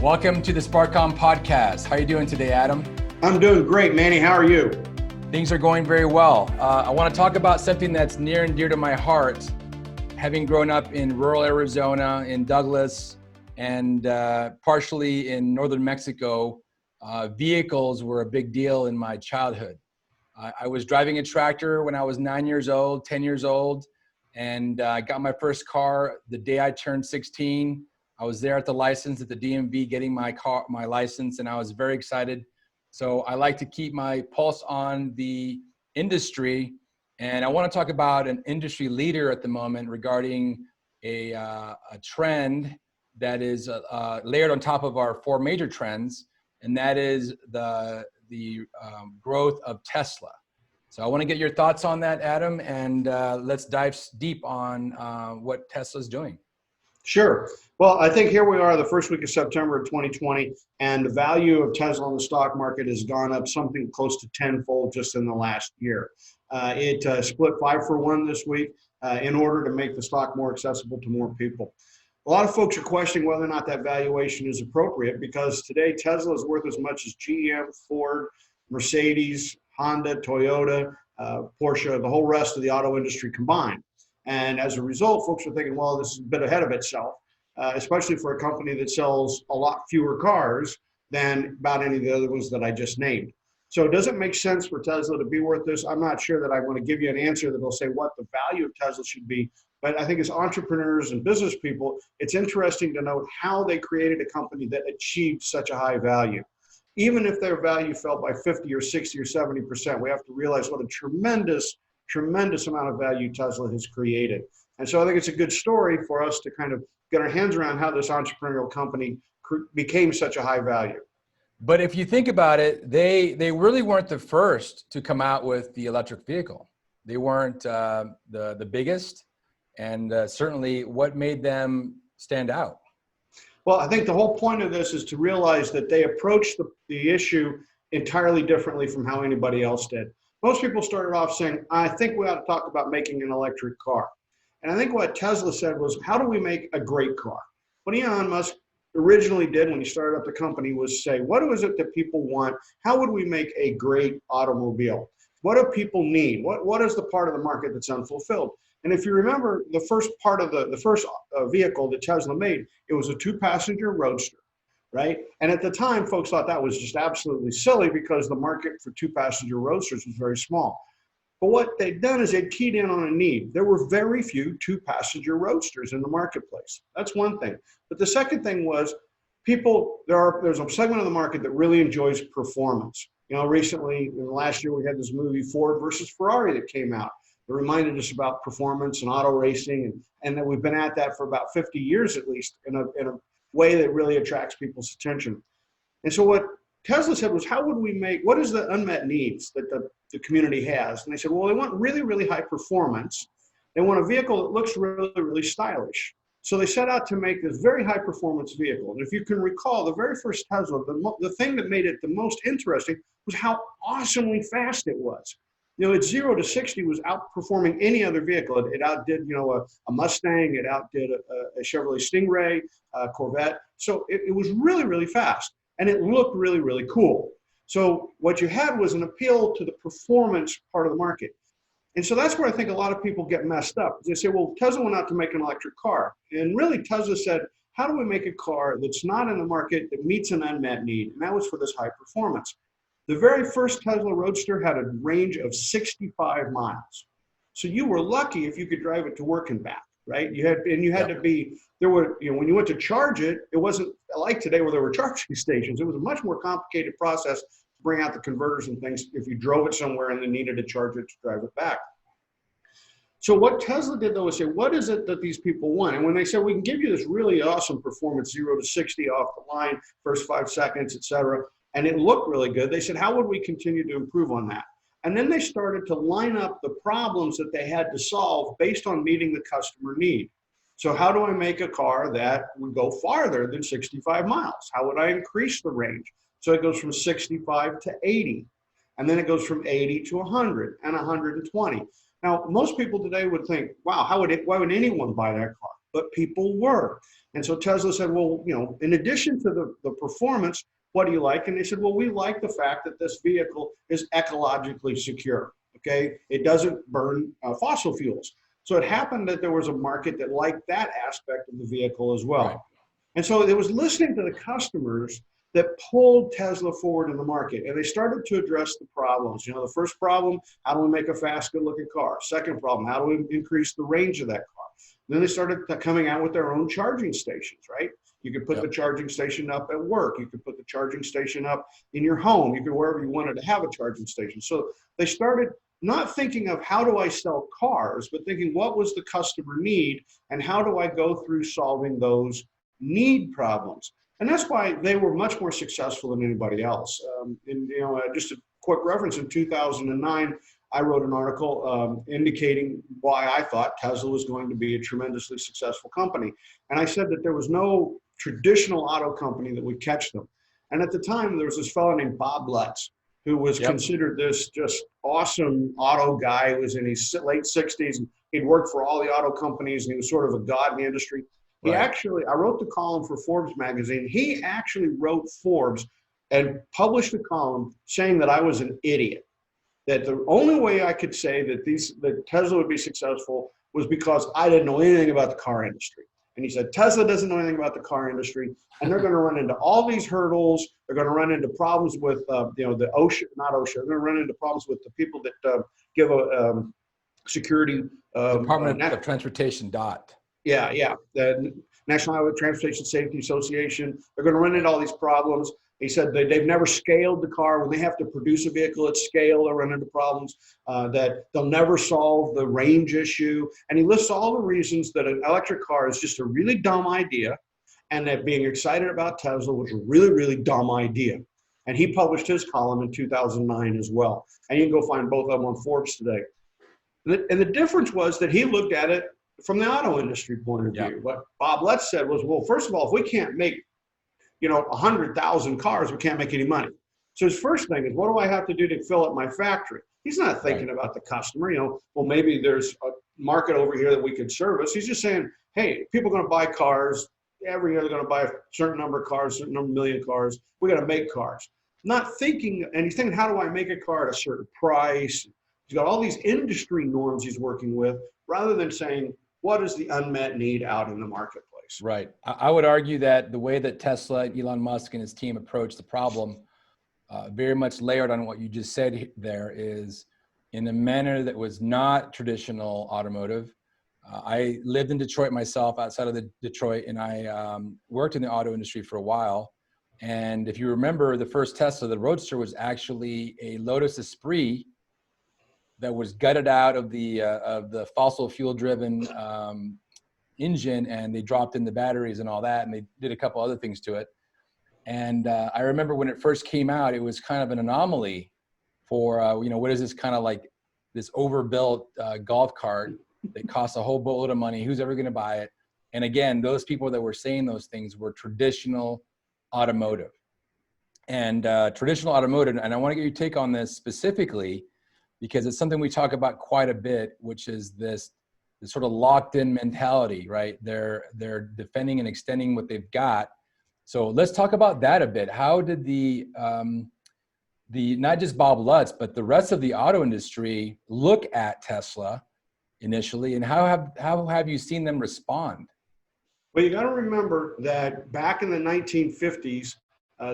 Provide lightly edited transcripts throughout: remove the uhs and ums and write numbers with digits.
Welcome to the SparkCom podcast. How are you doing today, Adam? I'm doing great, Manny. How are you? Things are going very well. I want to talk about something that's near and dear to my heart. Having grown up in rural Arizona, in Douglas, and partially in northern Mexico, vehicles were a big deal in my childhood. I was driving a tractor when I was 9 years old, 10 years old, and I got my first car the day I turned 16. I was there at the license at the DMV getting my license, and I was very excited. So I like to keep my pulse on the industry, and I want to talk about an industry leader at the moment regarding a trend that is layered on top of our four major trends, and that is the growth of Tesla. So I want to get your thoughts on that, Adam, and let's dive deep on what Tesla's doing. Sure. Well, I think here we are the first week of September of 2020, and the value of Tesla on the stock market has gone up something close to tenfold just in the last year. It split 5-for-1 this week in order to make the stock more accessible to more people. A lot of folks are questioning whether or not that valuation is appropriate because today Tesla is worth as much as GM, Ford, Mercedes, Honda, Toyota, Porsche, the whole rest of the auto industry combined. And as a result, folks are thinking, well, this is a bit ahead of itself, especially for a company that sells a lot fewer cars than about any of the other ones that I just named. So does it make sense for Tesla to be worth this? I'm not sure that I want to give you an answer that will say what the value of Tesla should be. But I think as entrepreneurs and business people, it's interesting to note how they created a company that achieved such a high value. Even if their value fell by 50 or 60 or 70%, we have to realize what a tremendous amount of value Tesla has created. And so I think it's a good story for us to kind of get our hands around how this entrepreneurial company became such a high value. But if you think about it, they really weren't the first to come out with the electric vehicle. They weren't the biggest, and certainly what made them stand out. Well, I think the whole point of this is to realize that they approached the issue entirely differently from how anybody else did. Most people started off saying, I think we ought to talk about making an electric car. And I think what Tesla said was, how do we make a great car? What Elon Musk originally did when he started up the company was say, what is it that people want? How would we make a great automobile? What do people need? What is the part of the market that's unfulfilled? And if you remember the first part of the first vehicle that Tesla made, it was a 2-passenger roadster, right? And at the time, folks thought that was just absolutely silly because the market for 2-passenger roadsters was very small. But what they'd done is they'd keyed in on a need. There were very few 2-passenger roadsters in the marketplace. That's one thing. But the second thing was there's a segment of the market that really enjoys performance. You know, recently, in the last year, we had this movie Ford versus Ferrari that came out. It reminded us about performance and auto racing, and that we've been at that for about 50 years at least in a way that really attracts people's attention. And so what Tesla said was, what is the unmet needs that the community has? And they said, well, they want really, really high performance. They want a vehicle that looks really, really stylish. So they set out to make this very high performance vehicle. And if you can recall, the very first Tesla, the thing that made it the most interesting was how awesomely fast it was. You know, its 0 to 60 was outperforming any other vehicle. It outdid, a Mustang. It outdid a Chevrolet Stingray, a Corvette. So it was really, really fast, and it looked really, really cool. So what you had was an appeal to the performance part of the market. And so that's where I think a lot of people get messed up. They say, well, Tesla went out to make an electric car. And really, Tesla said, how do we make a car that's not in the market that meets an unmet need? And that was for this high performance. The very first Tesla Roadster had a range of 65 miles. So you were lucky if you could drive it to work and back, right? You had to be, when you went to charge it, it wasn't like today where there were charging stations. It was a much more complicated process to bring out the converters and things if you drove it somewhere and then needed to charge it to drive it back. So what Tesla did though is say, what is it that these people want? And when they said, we can give you this really awesome performance, 0 to 60 off the line, first 5 seconds, et cetera, and it looked really good, they said, how would we continue to improve on that? And then they started to line up the problems that they had to solve based on meeting the customer need. So how do I make a car that would go farther than 65 miles? How would I increase the range? So it goes from 65 to 80, and then it goes from 80 to 100 and 120. Now, most people today would think, wow, why would anyone buy that car? but people were. And so Tesla said, well, in addition to the performance, what do you like? And they said, well, we like the fact that this vehicle is ecologically secure. Okay, it doesn't burn fossil fuels. So it happened that there was a market that liked that aspect of the vehicle as well. Right. And so it was listening to the customers that pulled Tesla forward in the market. And they started to address the problems. The first problem, how do we make a fast, good looking car? Second problem, how do we increase the range of that car? Then they started coming out with their own charging stations, right? You could put the charging station up at work. You could put the charging station up in your home. You could wherever you wanted to have a charging station. So they started not thinking of how do I sell cars, but thinking what was the customer need and how do I go through solving those need problems. And that's why they were much more successful than anybody else. Just a quick reference, in 2009, I wrote an article indicating why I thought Tesla was going to be a tremendously successful company. And I said that there was no traditional auto company that would catch them. And at the time, there was this fellow named Bob Lutz, who was considered this just awesome auto guy. He was in his late 60s. And he'd worked for all the auto companies, and he was sort of a god in the industry. He actually, I wrote the column for Forbes magazine. He actually wrote Forbes and published a column saying that I was an idiot. That the only way I could say that Tesla would be successful was because I didn't know anything about the car industry. And he said, Tesla doesn't know anything about the car industry, and they're going to run into all these hurdles. They're going to run into problems with, the OSHA, not OSHA. They're going to run into problems with the people that give a security. Department of Transportation, DOT. Yeah. The National Highway Transportation Safety Association. They're going to run into all these problems. He said they've never scaled the car. When they have to produce a vehicle at scale, they'll run into problems, that they'll never solve the range issue. And he lists all the reasons that an electric car is just a really dumb idea, and that being excited about Tesla was a really, really dumb idea. And he published his column in 2009 as well. And you can go find both of them on Forbes today. And the difference was that he looked at it from the auto industry point of view. What Bob Lutz said was, well, first of all, if we can't make 100,000 cars, we can't make any money. So his first thing is, what do I have to do to fill up my factory? He's not thinking about the customer. Well, maybe there's a market over here that we could service. He's just saying, hey, people are going to buy cars. Every year they're going to buy a certain number of cars, a certain number of million cars. We got to make cars. Not thinking, and he's thinking, how do I make a car at a certain price? He's got all these industry norms he's working with, rather than saying, what is the unmet need out in the marketplace? Right. I would argue that the way that Tesla, Elon Musk, and his team approached the problem, very much layered on what you just said there, is in a manner that was not traditional automotive. I lived in Detroit myself, outside of Detroit, and I worked in the auto industry for a while. And if you remember, the first Tesla, the Roadster, was actually a Lotus Esprit that was gutted out of the fossil fuel driven engine, and they dropped in the batteries and all that, and they did a couple other things to it. And I remember when it first came out, it was kind of an anomaly for, what is this kind of like this overbuilt golf cart that costs a whole boatload of money? Who's ever going to buy it? And again, those people that were saying those things were traditional automotive. And traditional automotive, and I want to get your take on this specifically, because it's something we talk about quite a bit, which is this sort of locked in mentality, right? They're defending and extending what they've got. So let's talk about that a bit. How did the not just Bob Lutz, but the rest of the auto industry look at Tesla initially, and how have you seen them respond? Well, you got to remember that back in the 1950s,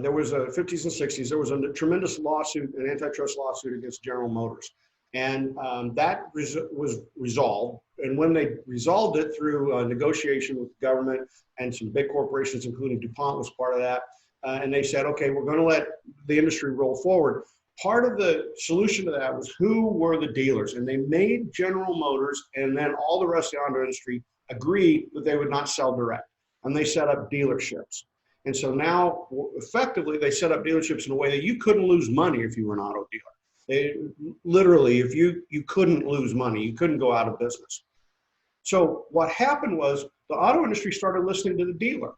there was a 50s and 60s, there was a tremendous lawsuit, an antitrust lawsuit against General Motors. And that was resolved. And when they resolved it through negotiation with the government and some big corporations, including DuPont was part of that, and they said, okay, we're going to let the industry roll forward. Part of the solution to that was who were the dealers. And they made General Motors and then all the rest of the auto industry agree that they would not sell direct. And they set up dealerships. And so now, effectively, they set up dealerships in a way that you couldn't lose money if you were an auto dealer. Literally, if you couldn't lose money, you couldn't go out of business. So what happened was the auto industry started listening to the dealer.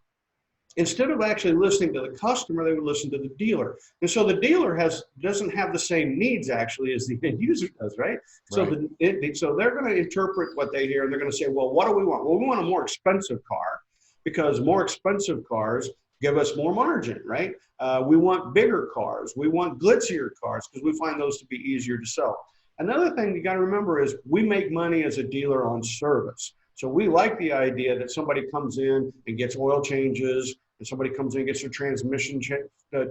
Instead of actually listening to the customer, they would listen to the dealer. And so the dealer doesn't have the same needs actually as the end user does, right? So Right. so they're going to interpret what they hear and they're going to say, well, what do we want? Well, we want a more expensive car because more expensive cars give us more margin, right? We want bigger cars. We want glitzier cars because we find those to be easier to sell. Another thing you got to remember is we make money as a dealer on service. So we like the idea that somebody comes in and gets oil changes, and somebody comes in and gets their transmission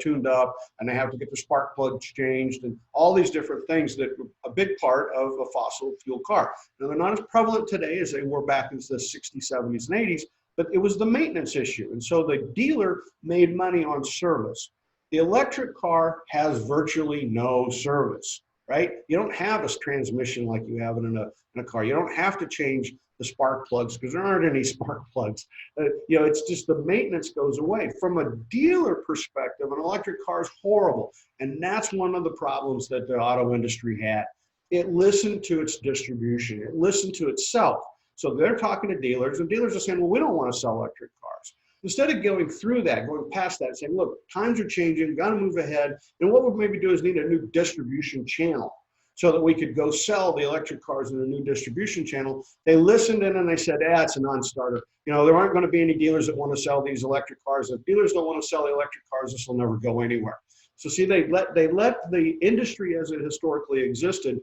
tuned up, and they have to get their spark plugs changed, and all these different things that are a big part of a fossil fuel car. Now, they're not as prevalent today as they were back in the 60s, 70s, and 80s, but it was the maintenance issue. And so the dealer made money on service. The electric car has virtually no service, right? You don't have a transmission like you have in a car. You don't have to change the spark plugs because there aren't any spark plugs. It's just the maintenance goes away. From a dealer perspective, an electric car is horrible. And that's one of the problems that the auto industry had. It listened to its distribution. It listened to itself. So they're talking to dealers, and dealers are saying, well, we don't want to sell electric cars. Instead of going through that, going past that, saying, look, times are changing, got to move ahead. And what we'll maybe do is need a new distribution channel so that we could go sell the electric cars in a new distribution channel. They listened in and they said, it's a non-starter. There aren't going to be any dealers that want to sell these electric cars. If dealers don't want to sell the electric cars, this will never go anywhere. So see, they let the industry as it historically existed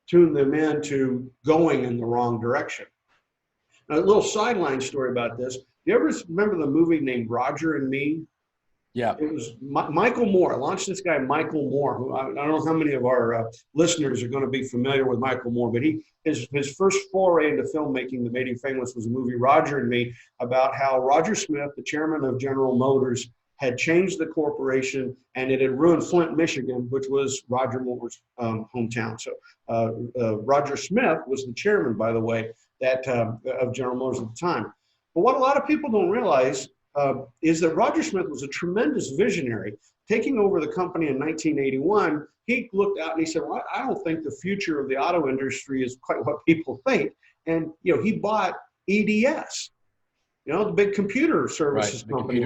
tune them into going in the wrong direction. Now, a little sideline story about this. You ever remember the movie named Roger and Me? Yeah. It was Michael Moore. I launched this guy, Michael Moore, who I don't know how many of our listeners are going to be familiar with Michael Moore, but his first foray into filmmaking that made him famous was the movie Roger and Me, about how Roger Smith, the chairman of General Motors, had changed the corporation and it had ruined Flint, Michigan, which was Roger Moore's hometown. So Roger Smith was the chairman, by the way, of General Motors at the time. But what a lot of people don't realize is that Roger Smith was a tremendous visionary. Taking over the company in 1981, he looked out and he said, well, I don't think the future of the auto industry is quite what people think. And, he bought EDS, the big computer services company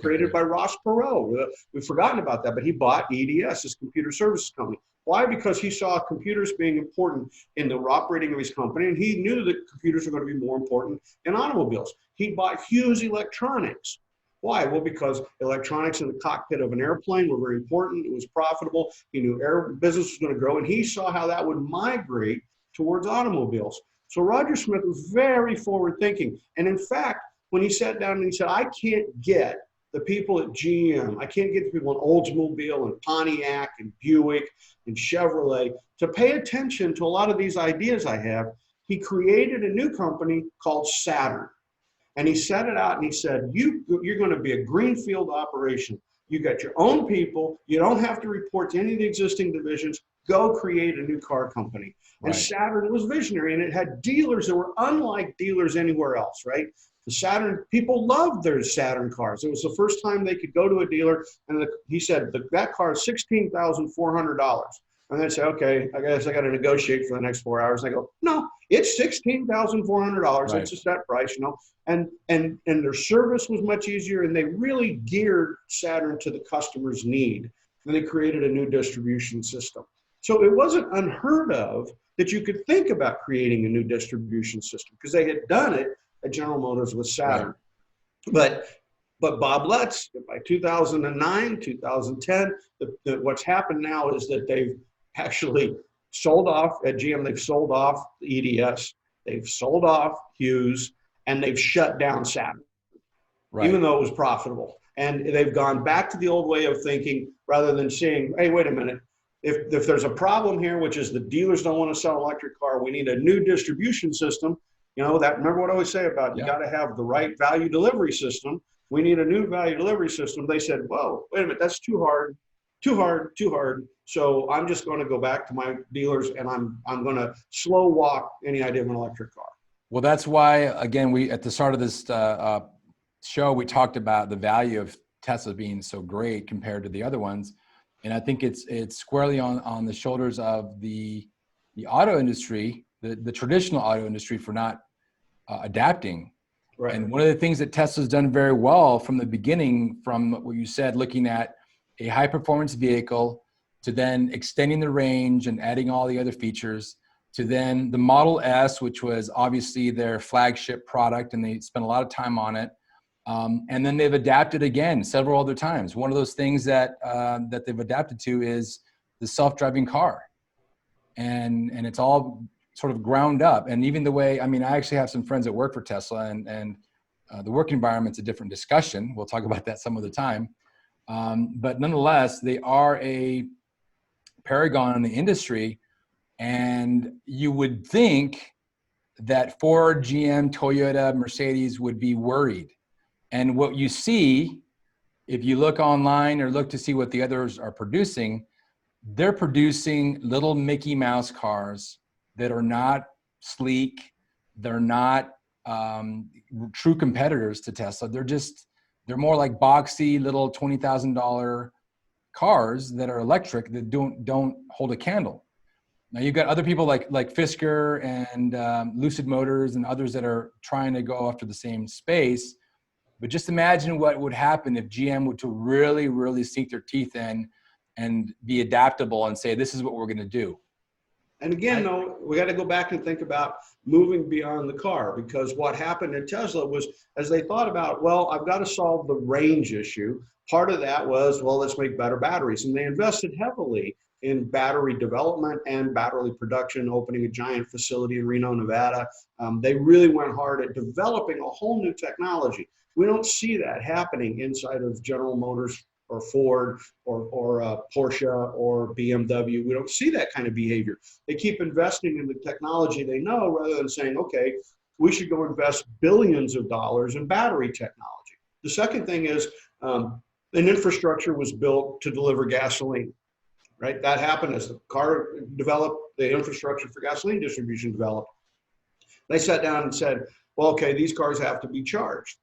created by Ross Perot. We've forgotten about that, but he bought EDS, his computer services company. Why? Because he saw computers being important in the operating of his company, and he knew that computers are going to be more important in automobiles. He bought Hughes Electronics. Why? Well, because electronics in the cockpit of an airplane were very important. It was profitable. He knew air business was going to grow, and he saw how that would migrate towards automobiles. So Roger Smith was very forward thinking. And in fact, when he sat down and he said, I can't get the people at GM, I can't get the people in Oldsmobile and Pontiac and Buick and Chevrolet to pay attention to a lot of these ideas I have, he created a new company called Saturn. And he set it out and he said, you're going to be a greenfield operation. You got your own people. You don't have to report to any of the existing divisions. Go create a new car company. And Saturn was visionary, and it had dealers that were unlike dealers anywhere else, right? The Saturn, people loved their Saturn cars. It was the first time they could go to a dealer, and he said, that car is $16,400. And they say, okay, I guess I got to negotiate for the next 4 hours. And I go, no, it's $16,400. It's a set price, And their service was much easier, and they really geared Saturn to the customer's need. And they created a new distribution system. So it wasn't unheard of that you could think about creating a new distribution system because they had done it at General Motors with Saturn. But Bob Lutz, by 2009, 2010, what's happened now is that they've actually sold off at GM. They've sold off the EDS, they've sold off Hughes, and they've shut down Saturn, even though it was profitable. And they've gone back to the old way of thinking rather than saying, hey, wait a minute. If there's a problem here, which is the dealers don't want to sell an electric car, we need a new distribution system. Remember what I always say about you got to have the right value delivery system. We need a new value delivery system. They said, whoa, wait a minute, that's too hard. So I'm just going to go back to my dealers and I'm going to slow walk any idea of an electric car. Well, that's why, again, we at the start of this show, we talked about the value of Tesla being so great compared to the other ones. And I think it's squarely on the shoulders of the auto industry, the traditional auto industry, for not adapting. Right. And one of the things that Tesla's done very well from the beginning, from what you said, looking at a high performance vehicle to then extending the range and adding all the other features, to then the Model S, which was obviously their flagship product, and they spent a lot of time on it. And then they've adapted again several other times. One of those things that that they've adapted to is the self-driving car, and it's all sort of ground up. And even the way, I mean, I actually have some friends that work for Tesla, and the work environment's a different discussion. We'll talk about that some other time. But nonetheless, they are a paragon in the industry, and you would think that Ford, GM, Toyota, Mercedes would be worried. And what you see, if you look online or look to see what the others are producing, they're producing little Mickey Mouse cars that are not sleek. They're not true competitors to Tesla. They're more like boxy little $20,000 cars that are electric that don't hold a candle. Now you've got other people like Fisker and Lucid Motors and others that are trying to go after the same space. But just imagine what would happen if GM were to really, really sink their teeth in and be adaptable and say, this is what we're going to do. And again, though, we got to go back and think about moving beyond the car, because what happened in Tesla was, as they thought about, well, I've got to solve the range issue. Part of that was, well, let's make better batteries. And they invested heavily in battery development and battery production, opening a giant facility in Reno, Nevada. They really went hard at developing a whole new technology. We don't see that happening inside of General Motors or Ford or Porsche or BMW. We don't see that kind of behavior. They keep investing in the technology they know, rather than saying, okay, we should go invest billions of dollars in battery technology. The second thing is an infrastructure was built to deliver gasoline, right? That happened as the car developed, the infrastructure for gasoline distribution developed. They sat down and said, well, okay, these cars have to be charged.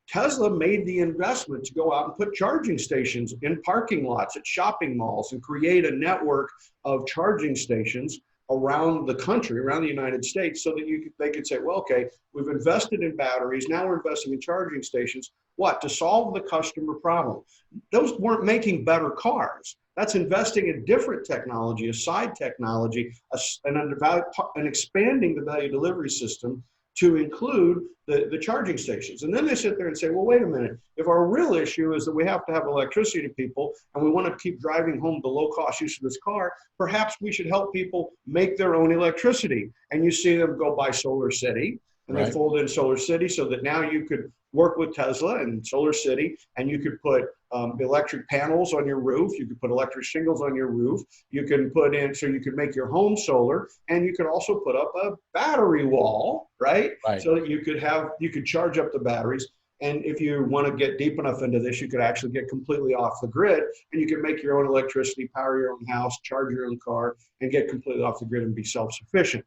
Tesla made the investment to go out and put charging stations in parking lots at shopping malls and create a network of charging stations around the country, around the United States, so that they could say, well, okay, we've invested in batteries, now we're investing in charging stations. What? To solve the customer problem. Those weren't making better cars. That's investing in different technology, a side technology, and expanding the value delivery system to include the charging stations. And then they sit there and say, well, wait a minute, if our real issue is that we have to have electricity to people and we want to keep driving home the low cost use of this car, perhaps we should help people make their own electricity. And you see them go buy Solar City, and they fold in Solar City so that now you could work with Tesla and Solar City, and you could put electric panels on your roof. You could put electric shingles on your roof. You can put in, so you could make your home solar, and you could also put up a battery wall, right? So that you could charge up the batteries. And if you want to get deep enough into this, you could actually get completely off the grid, and you can make your own electricity, power your own house, charge your own car, and get completely off the grid and be self-sufficient.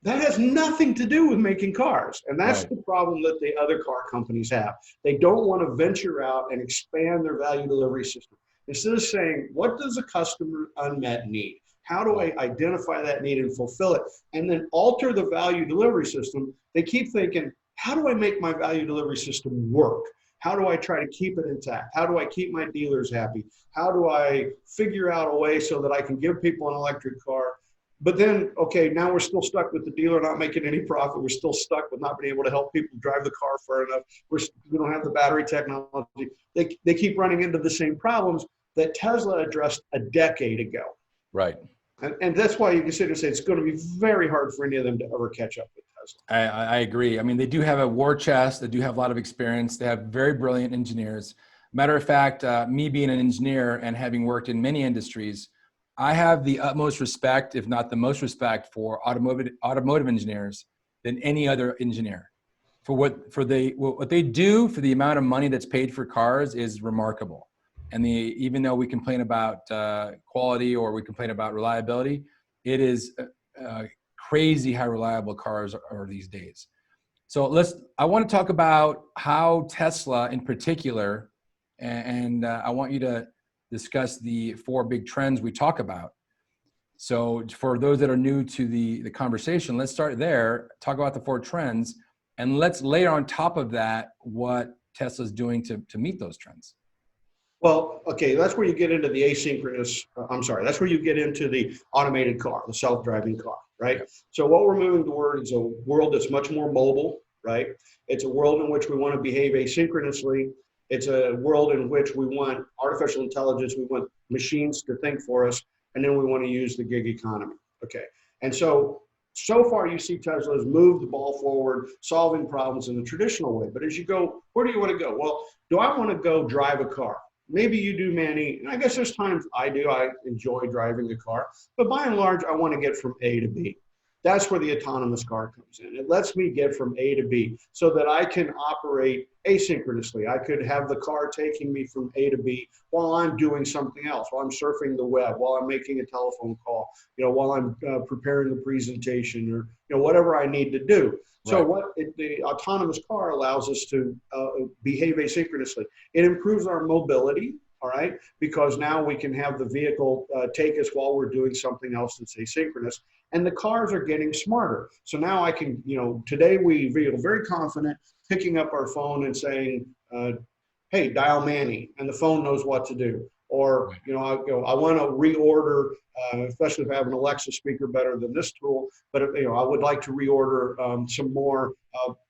That has nothing to do with making cars. And that's the problem that the other car companies have. They don't want to venture out and expand their value delivery system. Instead of saying, what does a customer unmet need? How do I identify that need and fulfill it? And then alter the value delivery system. They keep thinking, how do I make my value delivery system work? How do I try to keep it intact? How do I keep my dealers happy? How do I figure out a way so that I can give people an electric car? But then, okay, now we're still stuck with the dealer not making any profit. We're still stuck with not being able to help people drive the car far enough. We don't have the battery technology. They keep running into the same problems that Tesla addressed a decade ago. Right. And that's why you can sit and say it's going to be very hard for any of them to ever catch up with Tesla. I agree. I mean, they do have a war chest. They do have a lot of experience. They have very brilliant engineers. Matter of fact, me being an engineer and having worked in many industries, I have the utmost respect, if not the most respect, for automotive engineers than any other engineer. For what they do, for the amount of money that's paid for cars, is remarkable. And even though we complain about quality or we complain about reliability, it is crazy how reliable cars are these days. So I want to talk about how Tesla in particular, and I want you to discuss the 4 big trends we talk about. So for those that are new to the conversation, let's start there, talk about the 4 trends. And let's layer on top of that what Tesla's doing to meet those trends. Well, okay, that's where you get into the asynchronous, that's where you get into the automated car, the self-driving car, right? Yep. So what we're moving toward is a world that's much more mobile, right? It's a world in which we want to behave asynchronously. It's a world in which we want artificial intelligence, we want machines to think for us, and then we want to use the gig economy, okay? And so far you see Tesla has moved the ball forward, solving problems in the traditional way. But as you go, where do you want to go? Well, do I want to go drive a car? Maybe you do, Manny. And I guess there's times I do. I enjoy driving a car. But by and large, I want to get from A to B. That's where the autonomous car comes in. It lets me get from A to B so that I can operate asynchronously. I could have the car taking me from A to B while I'm doing something else, while I'm surfing the web, while I'm making a telephone call, while I'm preparing a presentation, or whatever I need to do. So the autonomous car allows us to behave asynchronously. It improves our mobility, all right, because now we can have the vehicle take us while we're doing something else that's asynchronous. And the cars are getting smarter. So now I can, today we feel very confident picking up our phone and saying, hey, dial Manny, and the phone knows what to do. Or, I want to reorder, especially if I have an Alexa speaker better than this tool, but I would like to reorder some more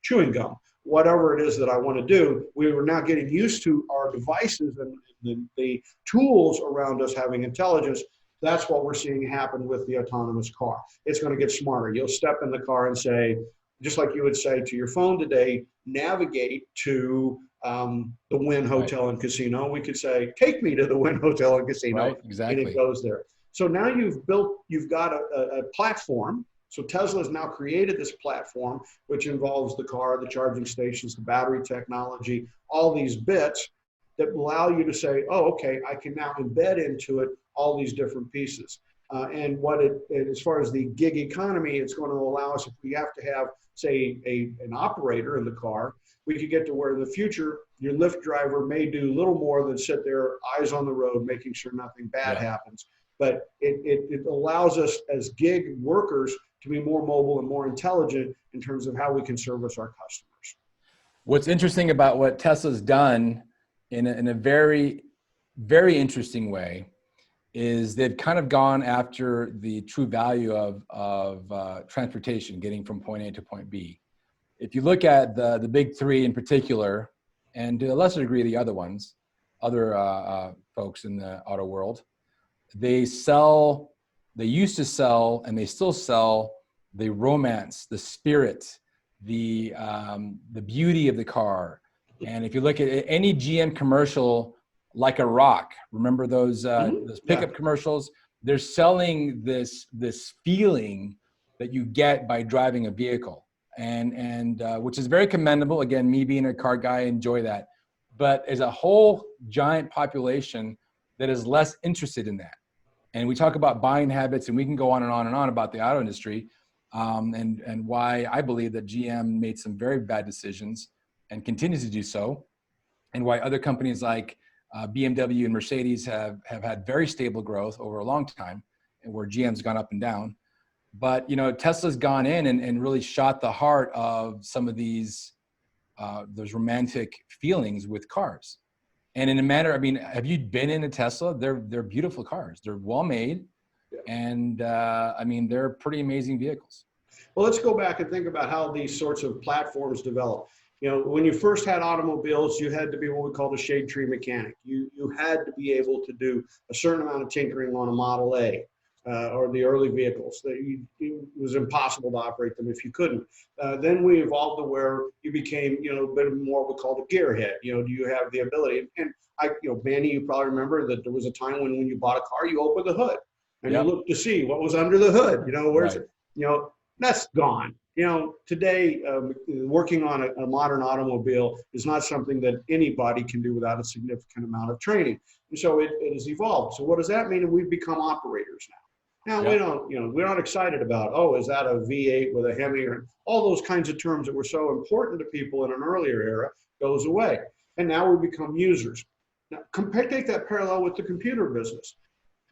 chewing gum. Whatever it is that I want to do, we are now getting used to our devices and the tools around us having intelligence. That's what we're seeing happen with the autonomous car. It's going to get smarter. You'll step in the car and say, just like you would say to your phone today, navigate to the Wynn Hotel and Casino. We could say, take me to the Wynn Hotel and Casino. Right, exactly. And it goes there. So now you've got a platform. So Tesla has now created this platform, which involves the car, the charging stations, the battery technology, all these bits that allow you to say, oh, okay, I can now embed into it all these different pieces. And as far as the gig economy, it's going to allow us, if we have to have, say, an operator in the car, we could get to where in the future, your Lyft driver may do little more than sit there, eyes on the road, making sure nothing bad happens. But it allows us as gig workers to be more mobile and more intelligent in terms of how we can service our customers. What's interesting about what Tesla's done in a very, very interesting way is they've kind of gone after the true value of transportation, getting from point A to point B. If you look at the big three in particular, and to a lesser degree the other ones, other folks in the auto world, they used to sell, and they still sell the romance, the spirit, the beauty of the car. And if you look at any GM commercial, like a rock, remember those pickup commercials? They're selling this feeling that you get by driving a vehicle, and which is very commendable. Again, me being a car guy, I enjoy that. But as a whole giant population that is less interested in that. And we talk about buying habits, and we can go on and on and on about the auto industry, and why I believe that GM made some very bad decisions and continues to do so, and why other companies like BMW and Mercedes have had very stable growth over a long time, and where GM's gone up and down. But Tesla's gone in and really shot the heart of some of these those romantic feelings with cars. And in a matter, have you been in a Tesla? They're beautiful cars. They're well made, and they're pretty amazing vehicles. Well, let's go back and think about how these sorts of platforms develop. When you first had automobiles, you had to be what we called a shade tree mechanic. You had to be able to do a certain amount of tinkering on a Model A or the early vehicles. It was impossible to operate them if you couldn't. Then we evolved to where you became, a bit more what we call the gearhead. Do you have the ability? And Manny, you probably remember that there was a time when you bought a car, you opened the hood and you looked to see what was under the hood. Where's it? That's gone. Today, working on a modern automobile is not something that anybody can do without a significant amount of training. And so it has evolved. So what does that mean? We've become operators now. Now we're not excited about, is that a V8 with a Hemi, or all those kinds of terms that were so important to people in an earlier era goes away. And now we become users. Now, take that parallel with the computer business.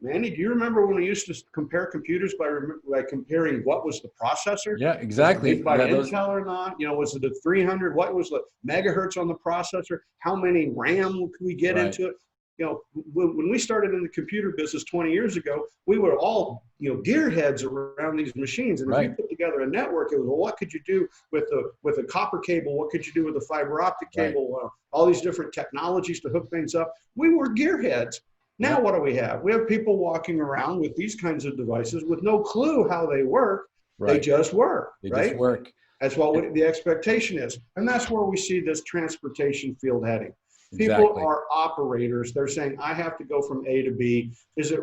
Manny, do you remember when we used to compare computers by comparing what was the processor? Yeah, exactly. Was it made by Yeah, Intel or not? You know, was it a 300? What was the megahertz on the processor? How many RAM could we get Right. into it? You know, when we started in the computer business 20 years ago, we were all, gearheads around these machines. And if Right. you put together a network, it was, well, what could you do with a copper cable? What could you do with a fiber optic cable? Right. All these different technologies to hook things up. We were gearheads. Now, what do we have? We have people walking around with these kinds of devices with no clue how they work. Right. They just work. They right? just work. That's what the expectation is. And that's where we see this transportation field heading. Exactly. People are operators. They're saying, I have to go from A to B. Is it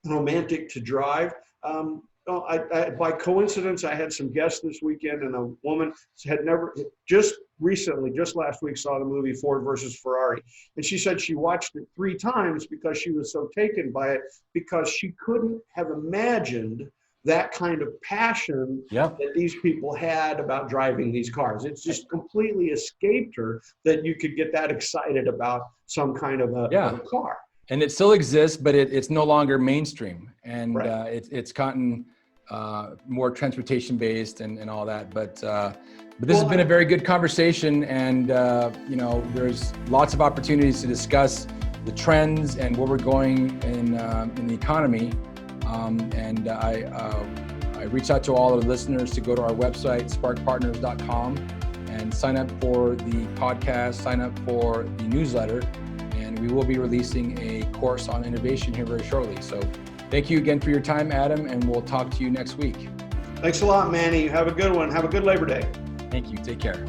romantic to drive? By coincidence, I had some guests this weekend, and a woman had just last week, saw the movie Ford versus Ferrari. And she said she watched it 3 times because she was so taken by it, because she couldn't have imagined that kind of passion that these people had about driving these cars. It's just completely escaped her that you could get that excited about some kind of a car. And it still exists, but it's no longer mainstream. And it's gotten more transportation based and all that. But this has been a very good conversation. And, there's lots of opportunities to discuss the trends and where we're going in the economy. I reach out to all of the listeners to go to our website, sparkpartners.com, and sign up for the podcast, sign up for the newsletter, and we will be releasing a course on innovation here very shortly. So thank you again for your time, Adam, and we'll talk to you next week. Thanks a lot, Manny. Have a good one. Have a good Labor Day. Thank you. Take care.